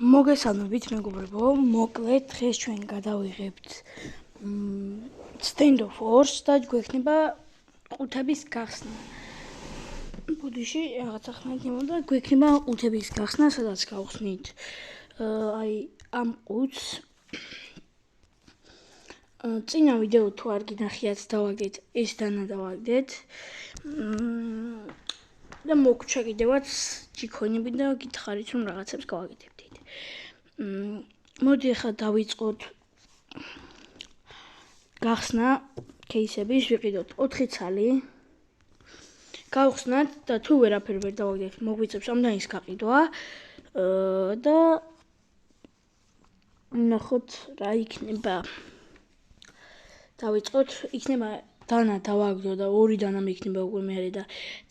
მოგესალმებით მეგობრებო, მოკლედ დღეს ჩვენ გადავიღებთ Stand of Wars და გვექნება ყუთების გახსნა. ბუდიში რაღაცა ხმით იმოდა, გვექნება ყუთების გახსნა, სადაც გავხსნით ამ ყუთს. წინა ვიდეო თუ არ გინახიათ დავაგეთ, ეს დანადავაგდეთ. და მოგჩა კიდევაც ჯიქონები და გითხარით რომ რაღაცებს გავაკეთებდით. მოდი ახლა დავიწყოთ გახსნა кейსების, ვიყიდოთ 4 ცალი. გავხსნათ და თუ ვერაფერ ვერ დავაგდეთ, მოგვიწევს ამდანის გაყიდვა და ნახოთ რა იქნება. დავიწყოთ, იქნება დანა დავაგდო და 2 დანა მეიქნება უკვე მერე და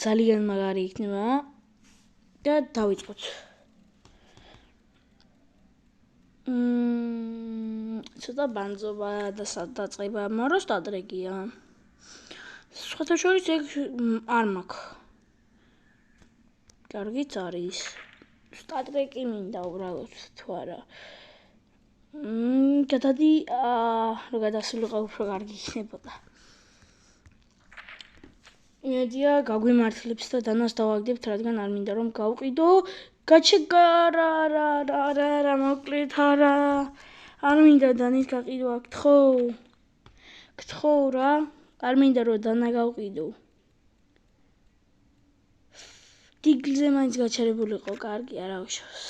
ძალიან მაგარი იქნება და დავიწყოთ. ცოტა ბანძობა და დაწყება, მაგრამ სტატრეკია. სხვათა შორის ეგ არ მაქვს. კარგიც არის. სტატრეკი მინდა უბრალოდ თუ არა. გადადი რო გადასულიყო უფრო კარგი იქნებოდა. იმედია გაგვიმართლებს და დანას დავაგდებთ, რადგან არ მინდა რომ გავყიდო. გაჩეგარა მოკლედ არა. არ მინდა დანის გაყიდვა, გთხოვ რა. არ მინდა რომ დანა გავყიდო. დიგლზე მაინც გაჩერებულიყო, კარგი არა უშავს.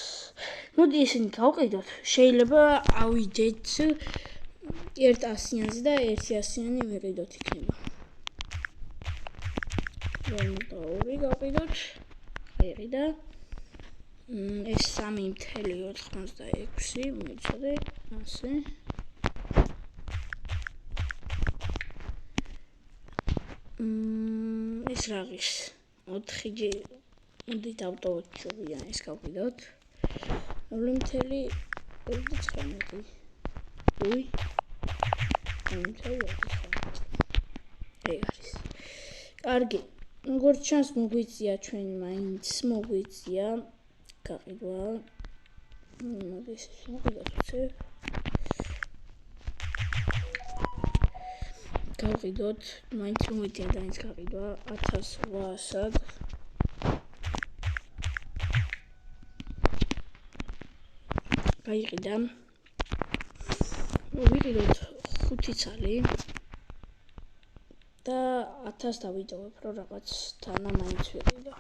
მოდი ესენი გავყიდოთ. შეიძლება ავიდეთ 100-იანზე და 100-იანი ვიყიდოთ იქნება. 2 გავყიდოთ. აიყიდა. ეს 3.86 მოიცადე ასე. ეს რაღაც 4G მოდი დავტოვოთ ჩუბია ეს გავყიდოთ. 0.39. უი. 0.39. ეგ არის. კარგი. როგორც ჩანს მოგვიწია ჩვენ მაინც მოგვიწია გაყიდვა. მოდი ეს მოვიდოთ. გავყიდოთ, მაინც მოიწია დაინც გაყიდვა 1800-ად. გაიყიდა. ვიყიდოთ 5 ცალი. და 1000 დავიტოვებ, რომ რაღაც დანა მაინც ვიყიდო.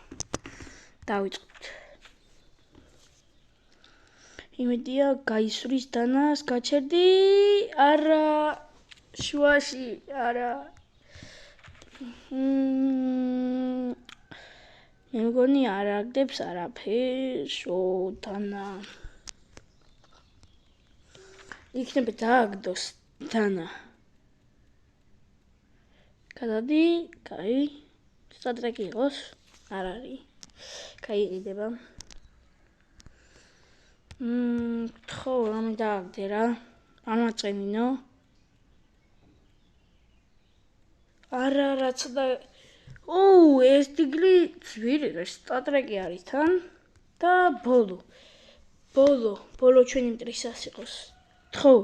დავიწყოთ. იმედია გაისვრის დანას, გაჩერდი. არა, შუაში, არა. მე მგონი არ აგდებს არაფერს, დანა. იქნება დააგდოს დანა. გადადი, კაი. სტატრეკი იყოს? არ არის. გაიყიდება. ხო, რამე დააგდე რა. არ მაწყენინო. არა, ცოტა. ეს დიგლი ძვირი რა, სტატრეკი არის თან და ბოლო ჩვენი მტრისას იყოს. ხო.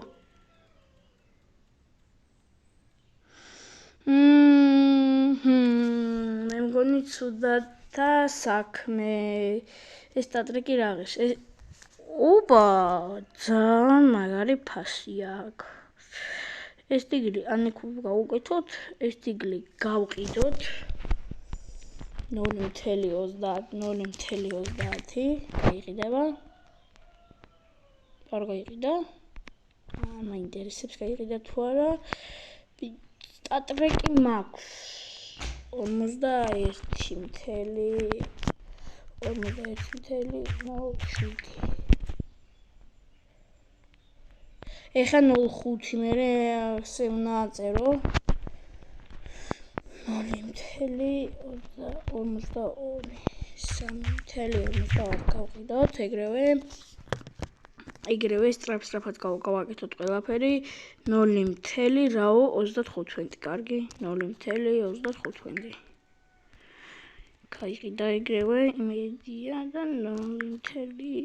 მე მგონი ცუდათა საქმე. ეს სტატრეკი რაღაც. ოპა, ძალიან მაგარი ფასი აქვს. ეს დიგლი ანეკუ გავუკეთოთ, ეს დიგლი გავყიდოთ. 0.30 გაიყიდება. არ გაიყიდა. მაინტერესებს გაიყიდა თუ არა. სტატრეკი მაქვს 41.07. ეხლა 0.5 მერე ასე უნდა აწერო. 0.42 3.42 გავყიდოთ ეგრევე სწრაფად გავაკეთოთ ყველაფერი. 0.35. კარგი, 0.35. გაიყიდა ეგრევე იმედია და 0.35.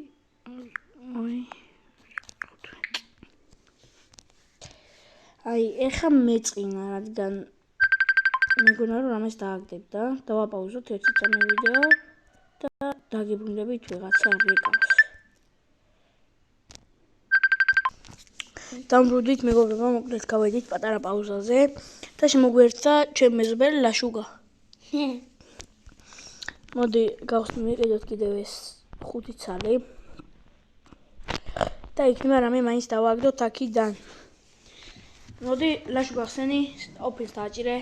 აი, ეხა მეწყინა, რადგან მეგონა რომ ამას დააგდებ და დავაპაუზოთ ერთი წამი ვიდეო და დაგიბრუნდებით ვიღაცა რეკავს. დამბრუნდით მეგობრებო, მოკლედ გავედით პატარა პაუზაზე და შემოგვიერთდა ჩემ მეზობელი ლაშუგა. მოდი გავხსნით კიდევ ეს 5 ცალი. და იქნება რამე მაინც დავაგდოთ აქიდან. მოდი ლაშუგა ხსენი, ოფენს დააჭირე.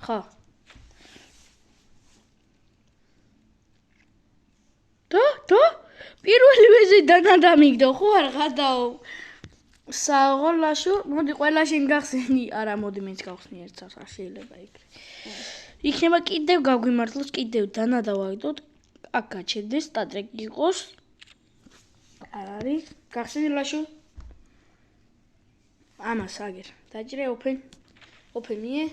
ხო. და პირველი ვეზე დანადამიგდო, ხო არ ღადაო. საღო ლაშუ, მოდი ყველა შენ გახსენი. არა, მოდი მეც გავხსნი ერთს, არ შეიძლება იქ. იქნება კიდევ გავგვიმართლოს, კიდევ დანა დავაგდოთ. აქ გაჩერდეს, სტატრეკი იყოს. არ არის. გახსენი ლაშუ. ამას აგერ. დაჭრე ოფენიე.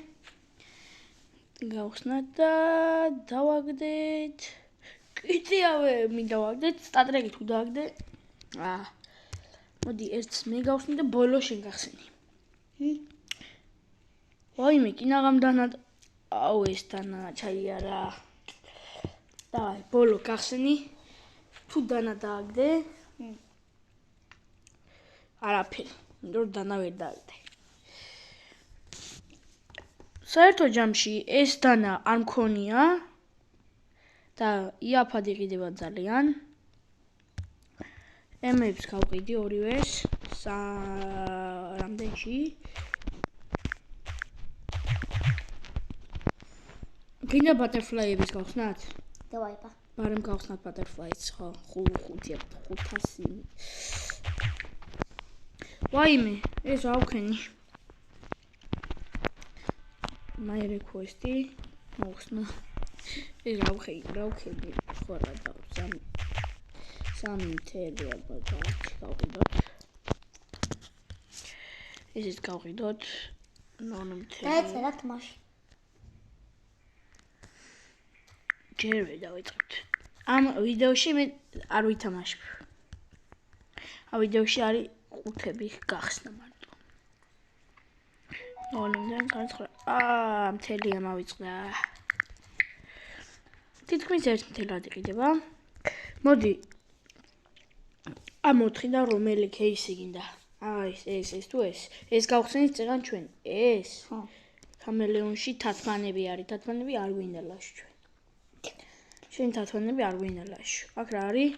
გავხსნათ და დავაგდეთ. კიდევ მინდა ვაგდეთ, სტატრეკი თუ დააგდე. მოდი ერთს მე გავხსნი და ბოლოს შენ გახსენი. ვაიმე, კინაღამ დანა. აუ ეს დანა ჩაიარა. დავაი, ბოლო გახსენი. თუ დანა დააგდე. არაფერი. რომ დანა ვერ დააგდე. საერთო ჯამში ეს დანა არ მქონია და იაფად იყიდება ძალიან. ემებს გავყიდი ორივეს. რამდენში? გინდა ბატერფლაიების გავხსნათ? დავაიბა. მარემ გავხსნათ ბატერფლაიც, ხო, 500. ვაიმე, ეს ავქენი. My request მოხსნა. ეს რავქენი, ხო რა დავა, 3 თელი ალბათ გავყიდოთ. ესეც გავყიდოთ. 9 თელი. დაეწერათ მაშინ. ჯერ ვერ დავიწყებთ. ამ ვიდეოში მე არ ვითამაშებ. ამ ვიდეოში არის ყუთები გახსნა მარტო. ნოლიდან განცხრა. მთელი ამავიწყდა. თითქმის 1 მთელად იყიდება. მოდი ამ 4-დან რომელი кейსი გინდა? ეს თუ ეს გავხსენით წეგან ჩვენ. ეს. ხო. კამელეონში თათმანები არის. თათმანები არ გვინდა ლაშ ჩვენ. შენ თათმანები არ გვინდა ლაშ. აქ რა არის?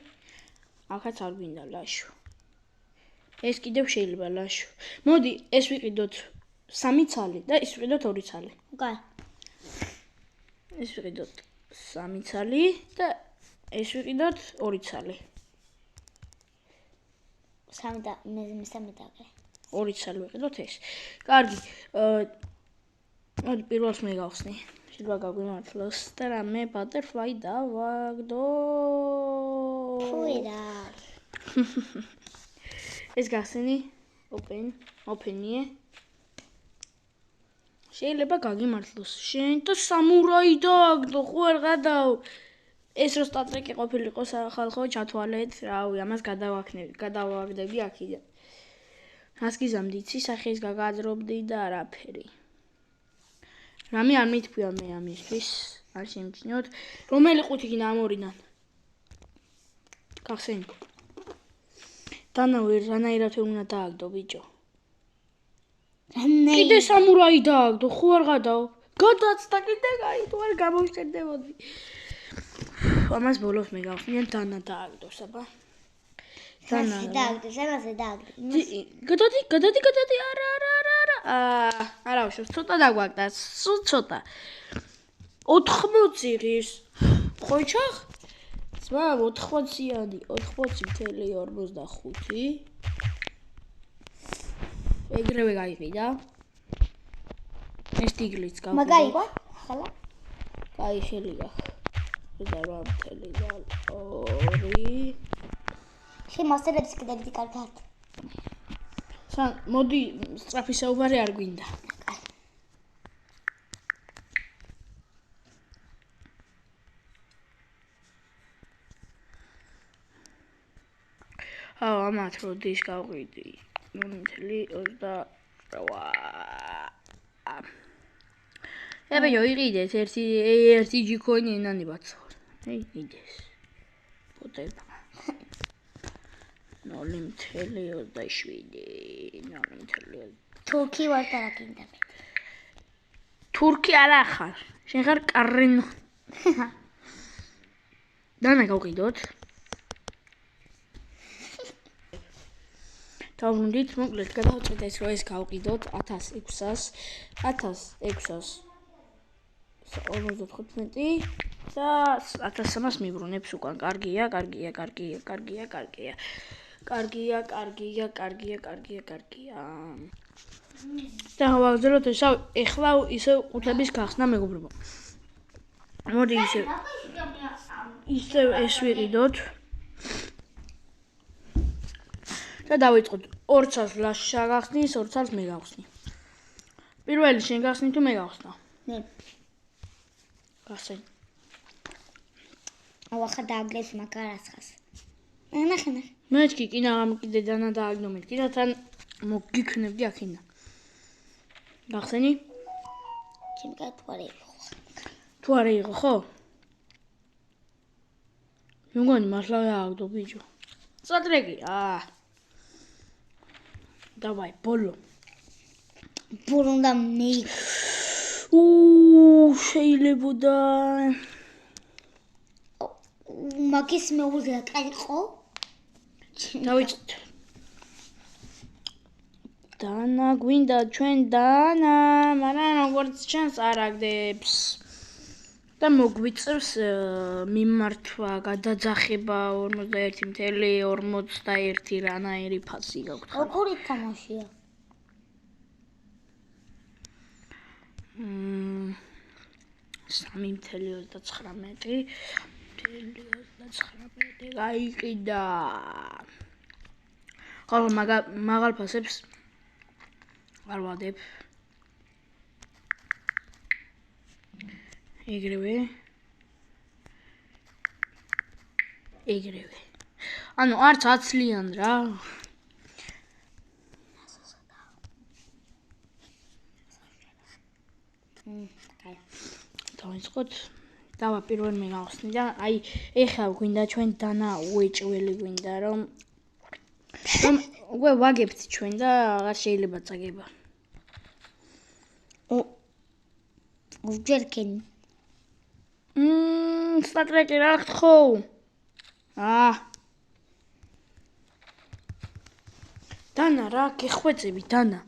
აქაც არ გვინდა ლაშ. ეს კიდევ შეიძლება ლაშ. მოდი ეს ვიყიდოთ 3 ცალი და ეს ვიყიდოთ 2 ცალი. კაი. ეს ვიყიდოთ 3 ცალი და ეს ვიყიდოთ 2 ცალი. 3 და მე დაგე. 2 ცალი ვიყიდოთ ეს. კარგი. მოდი პირველს მე გავხსნი. შეიძლება გაგვიმართლოს და რამე ბატერფლაი დავაგდო. ფუირა. ეს გახსენი? ოფენიე. შეიძლება გაგიმართლოს. შენ და სამურაი დააგდო, ხო არ გადაო. ეს რო სტატრეკი ყოფილიყო ხალხო, ჩათვალეთ, რავი, ამას გადავაგდები აქიდან. რას გიზამდი, იცი, სახეს გაგაძრობდი და არაფერი. რამე არ მითქვია მე ამისთვის, არ შემჩნიოთ. რომელი ყუთი გინდა ამ ორიდან? გახსენი. დანა ვერ რანაირად ვერ უნდა დააგდო, ბიჭო. კიდე სამურაი დააგდო, ხო არ გადაო? გადაცდა კიდე, აი, თუ არ გამოვიწერდებოდი. ამას ბოლოს მე გავხსნიან დანა დააგდოს, აბა. დანა დააგდოს, ამაზე დააგდო. გადადი, არა. არა, უშავს, ცოტა დაგვაგდა, სულ ცოტა. 80 ღირს. ხოჩახ? ძმა 80-იანი, 80.45. ეგრევე გაიყიდა. ეს ტიგლიც გავყიდა. მაგარი ყვა? ხალა? კაი, შეიძლება. და 8.2. შემოსწრებს კიდევ კარგად. მოდი სწრაფი საუბარი არ გვინდა. ამათ როდის გავყიდი 0.28. ებეჯო იყიდეთ ერთი ჯიქოინი ენანი ბაცორი. იდეს. პოტება. 0.27. თურქი ვარ და რა გინდა მე. თურქი არა ხარ. შენ ხარ კარენო. დანა გავყიდოთ. დავუნდით, მოკლედ გადავწყვეტ ეს რომ ეს გავყიდოთ 1655 და 1300 მიბრუნებს უკან. კარგია. და ვაგრძელოთ ესა ეხლა ისე ყუთების გახსნა მეგობრებო. მოდი ისე ეს ვიყიდოთ. და დავიწყოთ 200 ლაშა გახსნის, 200 მე გავხსნი. პირველი შენ გახსნი თუ მე გავხსნა? მე. გახსენ. ახლა დააგდებს მაგარასხას. ნახე. მეთქი კიდე ამკიდე დანა დააგდო მეთქი და თან მოგიქნებდი აქინა. გახსენი? ჩემკა თუ არა იყო ხო? მეგონი მართლა დააგდო ბიჭო. წატრეკია. Давай, ბოლო. ბოლონდა მე. შეიძლებოდა. მაგის მეუღლე აკაიყო? დავიწყოთ. დანა გვინდა ჩვენ დანა, მაგრამ როგორც ჩანს არ აგდებს. და მოგვიწევს მიმართვა, გადაძახება 41.41 რანაირი ფასი გაქვთ. როგორი თამაშია? 3.29 გაიყიდა. ხოლო მაღალ ფასებს არ ვადებ. ეგრევე. ანუ არც აცლიან რა. დავიწყოთ. დავა პირველ მე გავხსნი და აი ეხლა გვინდა ჩვენ დანა უეჭველი გვინდა რომ უკვე ვაგებთ ჩვენ და აღარ შეიძლება წაგება. უჯერკენ. სტატრეკი რა გთხოვ? დანა რა გეხვეწები დანა.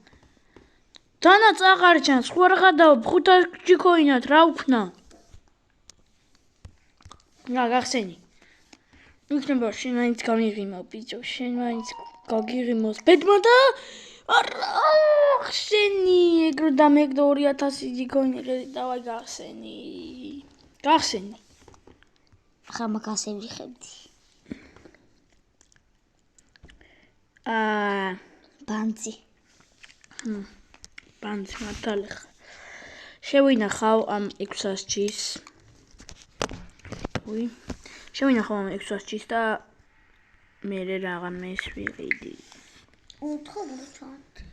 დანა წაღარჩან, სხვა რა დავა 500 ჯიქოინად რა ვქნა? რა გახსენი? იქნება შენ მაინც გამიღიმო ბიჭო, შენ მაინც გაგიღიმოს ბედმა და არა ხსენი ეგრო და მეგდო 2000 ჯიქოინი დავაი გახსენი. ახლა მაგას ევიხებდი. ბანძი. ბანძი მართალია. შევინახავ ამ 600 ჯის. შევინახავ ამ 600 ჯის და მე რაღაცას ვიყიდი. უთხოვთ.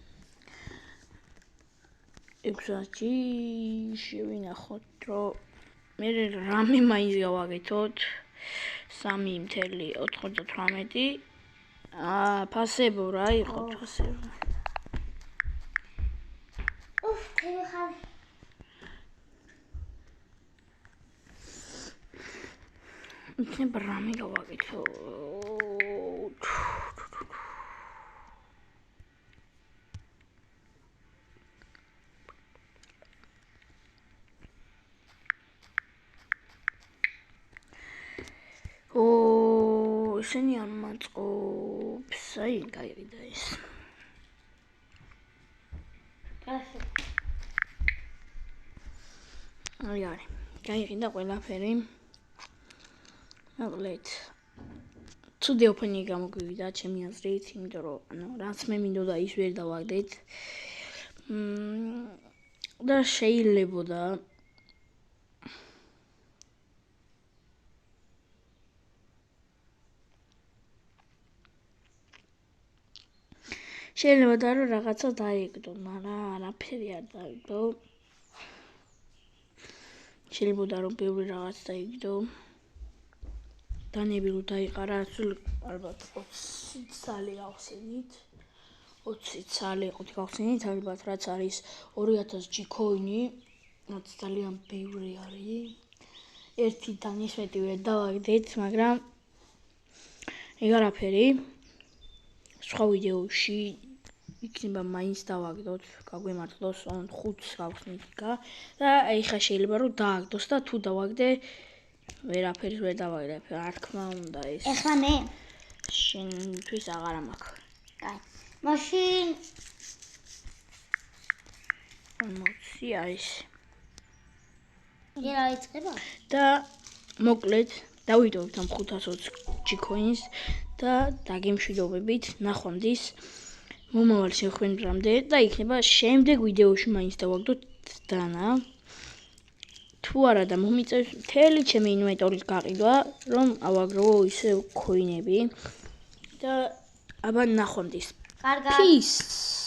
600 ჯი შევინახოთ რომ მე რამე მაინც გავაკეთოთ 3.98 ფასებო რა იყო ფასებო. ხალ. იქნება რამე გავაკეთოთ. ესენი არ მაწყობს. აი, გაიყიდა ეს. აი, გაიყიდა ყველაფერი. მოკლედ. ცუდი ოფენი გამოგვივიდა ჩემი აზრით, იმიტომ რომ რაც მე მინდოდა ის ვერ დავაგდეთ. და შეიძლებოდა შეიძლება და რომ რაღაცა დაიგდო, მაგრამ არაფერი არ დაიგდო. შეიძლება რომ ბევრი რაღაც დაიგდო. დანები რომ დაიყარა, ალბათ 20 წალი გავხსენით. 20 წალი გავხსენით, ალბათ რაც არის 2000 G-coin-ი, რაც ძალიან ბევრი არის. ერთი დანის მეტი ვერ დავაგდეთ, მაგრამ ეგ არაფერი. სხვა ვიდეოში იქნება მაინც დავაგდოთ, გაგვემართლოს 5-ს გავხსნით და ეხლა შეიძლება რომ დააგდოს და თუ დავაგდე ვერაფერს ვერ დავაგდებ, რა თქმა უნდა ეს. ეხლა მე? შენთვის აღარა მაქვს. კაი. მაშინ 40 არის. ჯერ აიწყება? და მოკლედ დავიტოვებთ ამ 520 G-coins და დაგემშვიდობებით ნახვამდის მომავალ შეხვედრამდე და იქნება შემდეგ ვიდეოში მაინც დავაგდოთ დანა. თუ არა და მომიწევს მთელი ჩემი ინვენტორის გაყიდვა, რომ ავაგრო ისე coin-ები და აბა ნახვამდის. კარგად. Peace.